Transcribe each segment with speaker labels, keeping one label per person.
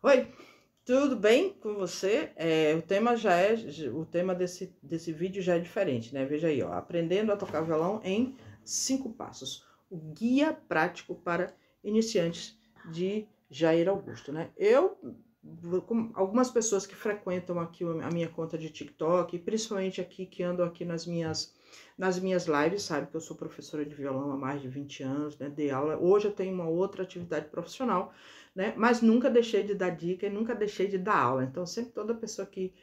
Speaker 1: Oi, tudo bem com você? O tema desse vídeo já é diferente, né? Veja aí, ó, aprendendo a tocar violão em 5 passos. O guia prático para iniciantes de Jair Augusto, né? Com algumas pessoas que frequentam aqui a minha conta de TikTok, principalmente aqui que ando aqui nas minhas lives, sabe que eu sou professora de violão há mais de 20 anos, né? Dei aula. Hoje eu tenho uma outra atividade profissional, né? Mas nunca deixei de dar dica e nunca deixei de dar aula. Então, sempre toda pessoa que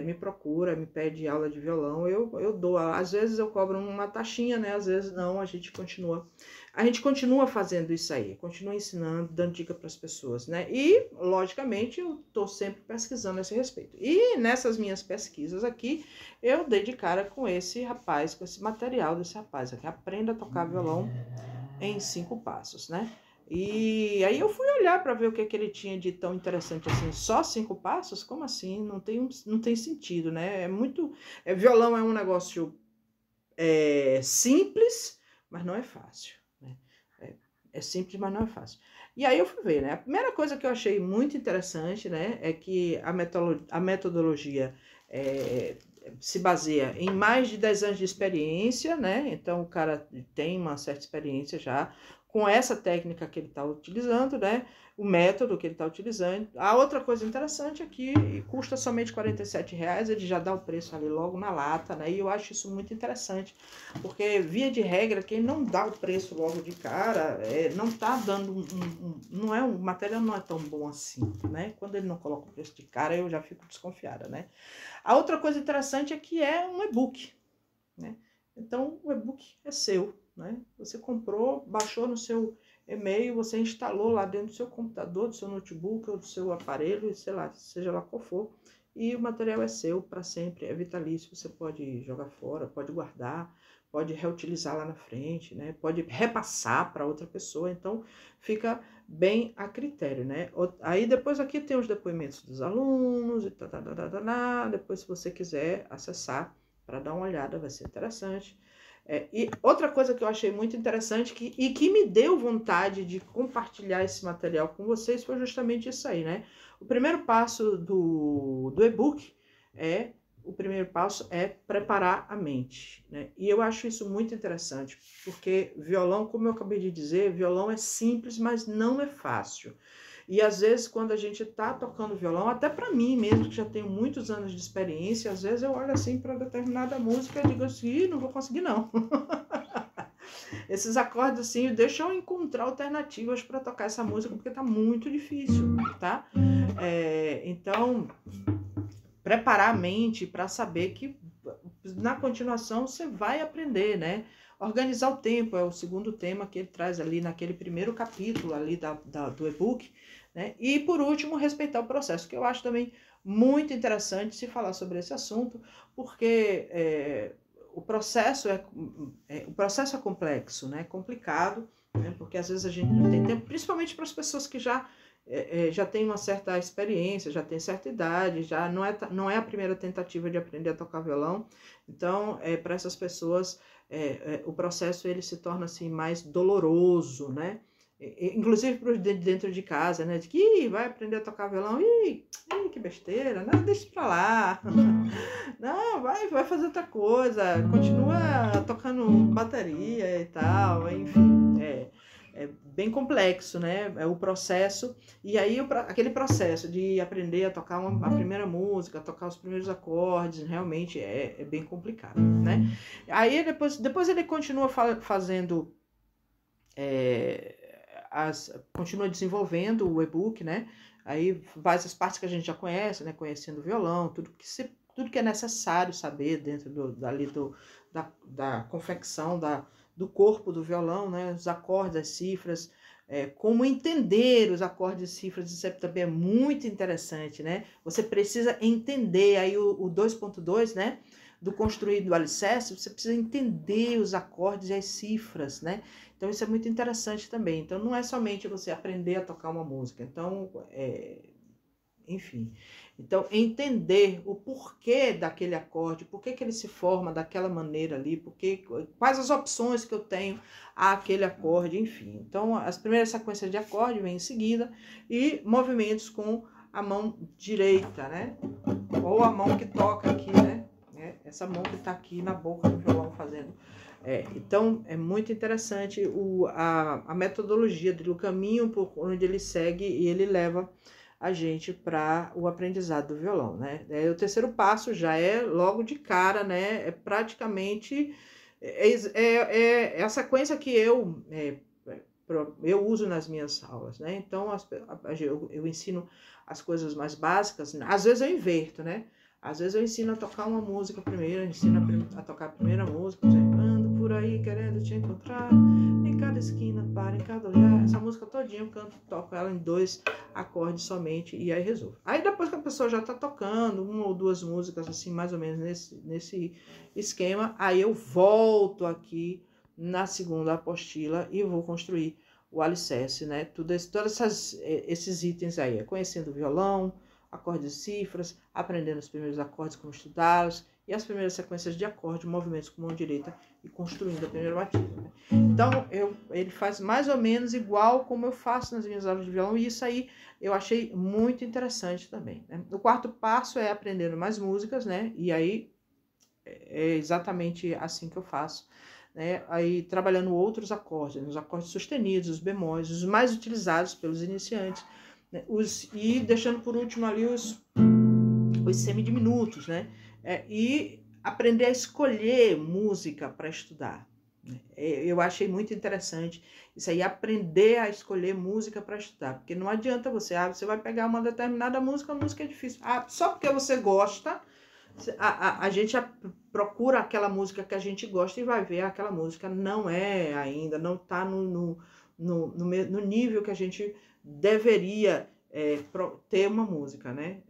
Speaker 1: me procura, me pede aula de violão, eu dou. Às vezes eu cobro uma taxinha, né? Às vezes não, a gente continua fazendo isso aí, continua ensinando, dando dica para as pessoas, né? E, logicamente, eu estou sempre pesquisando a esse respeito. E nessas minhas pesquisas aqui, eu dei de cara com esse rapaz, com esse material desse rapaz aqui, Aprenda a Tocar Violão em 5 Passos, né? E aí eu fui olhar para ver o que ele tinha de tão interessante assim. Só 5 passos? Como assim? Não tem sentido, né? Violão é um negócio simples, mas não é fácil, né? É simples, mas não é fácil. E aí eu fui ver, né? A primeira coisa que eu achei muito interessante, né, é que a metodologia se baseia em mais de 10 anos de experiência, né? Então o cara tem uma certa experiência já com essa técnica que ele está utilizando, né? O método que ele está utilizando. A outra coisa interessante é que custa somente R$ 47, ele já dá o preço ali logo na lata, né? E eu acho isso muito interessante, porque via de regra, quem não dá o preço logo de cara, não tá dando não é, o material não é tão bom assim, né? Quando ele não coloca o preço de cara, eu já fico desconfiada, né? A outra coisa interessante é que é um e-book, né? Então o e-book é seu, né? Você comprou, baixou no seu e-mail, você instalou lá dentro do seu computador, do seu notebook ou do seu aparelho, sei lá, seja lá qual for, e o material é seu para sempre, é vitalício, você pode jogar fora, pode guardar, pode reutilizar lá na frente, né? Pode repassar para outra pessoa, então fica bem a critério, né? Aí depois aqui tem os depoimentos dos alunos e depois se você quiser acessar para dar uma olhada, vai ser interessante. E outra coisa que eu achei muito interessante e que me deu vontade de compartilhar esse material com vocês foi justamente isso aí, né? O primeiro passo do e-book o primeiro passo é preparar a mente, né? E eu acho isso muito interessante, porque violão, como eu acabei de dizer, violão é simples, mas não é fácil. E às vezes, quando a gente tá tocando violão, até para mim mesmo, que já tenho muitos anos de experiência, às vezes eu olho assim para determinada música e digo assim, não vou conseguir não. Esses acordes assim, deixam eu encontrar alternativas para tocar essa música, porque tá muito difícil, tá? Então, preparar a mente para saber que na continuação você vai aprender, né? Organizar o tempo é o segundo tema que ele traz ali naquele primeiro capítulo ali do e-book, né? E por último, respeitar o processo, que eu acho também muito interessante se falar sobre esse assunto, porque o processo é complexo, né? Complicado, né? Porque às vezes a gente não tem tempo, principalmente para as pessoas que já tem uma certa experiência, já tem certa idade, já não é a primeira tentativa de aprender a tocar violão. Então, para essas pessoas, o processo ele se torna assim mais doloroso, né? Inclusive para dentro de casa, né? De que vai aprender a tocar violão, que besteira, não, deixa pra lá. Não, vai fazer outra coisa, continua tocando bateria e tal, enfim, é bem complexo, né? É o processo, e aí aquele processo de aprender a tocar a primeira música, tocar os primeiros acordes, realmente é bem complicado, né? Aí depois ele continua fazendo, continua desenvolvendo o e-book, né? Aí faz as partes que a gente já conhece, né? Conhecendo o violão, tudo que é necessário saber dentro da confecção do corpo do violão, né? Os acordes, as cifras, como entender os acordes e cifras, isso também é muito interessante, né? Você precisa entender aí o 2.2, né? Do construir do alicerce, você precisa entender os acordes e as cifras, né? Então isso é muito interessante também. Então não é somente você aprender a tocar uma música. Então enfim. Então, entender o porquê daquele acorde, por que ele se forma daquela maneira ali, quais as opções que eu tenho àquele acorde, enfim. Então, as primeiras sequências de acorde vêm em seguida e movimentos com a mão direita, né? Ou a mão que toca aqui, né? Essa mão que tá aqui na boca do violão fazendo. Então, é muito interessante a metodologia dele, o caminho por onde ele segue e ele leva a gente para o aprendizado do violão, né? O terceiro passo já é logo de cara, né? É praticamente a sequência que eu uso nas minhas aulas, né? Então, eu ensino as coisas mais básicas, às vezes eu inverto, né? Às vezes eu ensino a tocar uma música primeiro, ensino a tocar a primeira música, ando por aí querendo te encontrar, em cada esquina, em cada olhar, essa música todinha eu canto, toco ela em 2 acordes somente e aí resolvo. Aí depois que a pessoa já tá tocando 1 ou 2 músicas, assim, mais ou menos nesse esquema, aí eu volto aqui na segunda apostila e vou construir o alicerce, né? Todos esses itens aí, conhecendo o violão, acordes e cifras, aprendendo os primeiros acordes, como estudá-los, e as primeiras sequências de acorde, movimentos com mão direita e construindo a primeira batida. Né? Então, ele faz mais ou menos igual como eu faço nas minhas aulas de violão, e isso aí eu achei muito interessante também. Né? O quarto passo é aprendendo mais músicas, né? E aí é exatamente assim que eu faço. Né? Aí trabalhando outros acordes, os acordes sustenidos, os bemóis, os mais utilizados pelos iniciantes, né? E deixando por último ali os semidiminutos, né? E aprender a escolher música para estudar. Eu achei muito interessante isso aí, aprender a escolher música para estudar, porque não adianta você vai pegar uma determinada música, a música é difícil. Só porque você gosta, a gente procura aquela música que a gente gosta e vai ver aquela música não é ainda, não está no nível que a gente deveria ter uma música, né?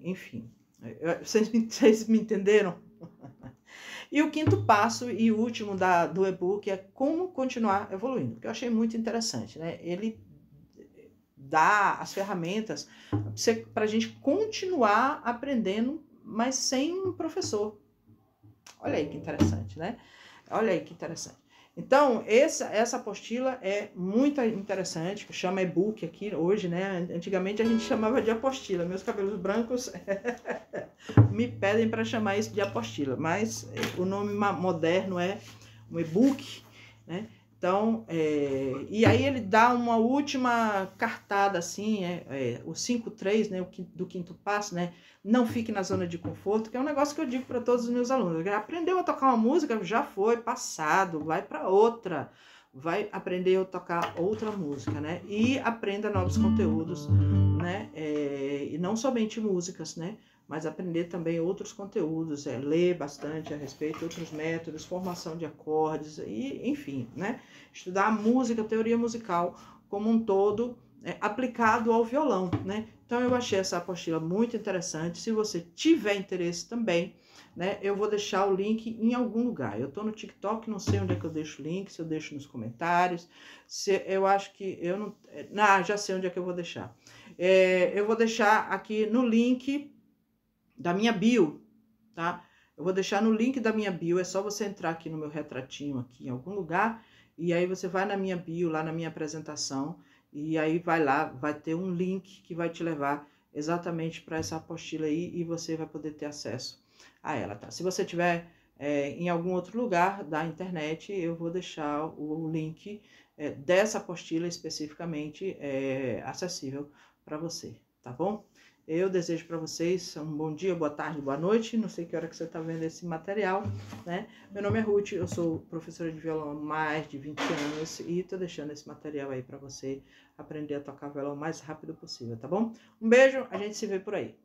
Speaker 1: Enfim, vocês me entenderam? E o quinto passo e último do e-book é como continuar evoluindo, que eu achei muito interessante, né? Ele dá as ferramentas para a gente continuar aprendendo, mas sem um professor. Olha aí que interessante, né? Olha aí que interessante. Então, essa apostila é muito interessante, que chama e-book aqui hoje, né? Antigamente a gente chamava de apostila. Meus cabelos brancos me pedem para chamar isso de apostila, mas o nome moderno é um e-book, né? Então, e aí ele dá uma última cartada, assim, o 5.3, né, do quinto passo, né? Não fique na zona de conforto, que é um negócio que eu digo para todos os meus alunos. Aprendeu a tocar uma música, já foi, passado, vai para outra. Vai aprender a tocar outra música, né? E aprenda novos conteúdos, né? E não somente músicas, né? Mas aprender também outros conteúdos, ler bastante a respeito de outros métodos, formação de acordes, e enfim, né? Estudar a música, a teoria musical como um todo, aplicado ao violão, né? Então eu achei essa apostila muito interessante. Se você tiver interesse também, né, eu vou deixar o link em algum lugar. Eu tô no TikTok, não sei onde é que eu deixo o link, se eu deixo nos comentários, eu acho que eu não... já sei onde é que eu vou deixar. Eu vou deixar aqui no link da minha bio, tá? Eu vou deixar no link da minha bio, é só você entrar aqui no meu retratinho aqui em algum lugar, e aí você vai na minha bio, lá na minha apresentação, e aí vai lá, vai ter um link que vai te levar exatamente para essa apostila aí, e você vai poder ter acesso a ela, tá? Se você tiver em algum outro lugar da internet, eu vou deixar o link dessa apostila especificamente acessível para você, tá bom? Eu desejo para vocês um bom dia, boa tarde, boa noite. Não sei que hora que você está vendo esse material, né? Meu nome é Ruth, eu sou professora de violão há mais de 20 anos e estou deixando esse material aí para você aprender a tocar violão o mais rápido possível, tá bom? Um beijo, a gente se vê por aí.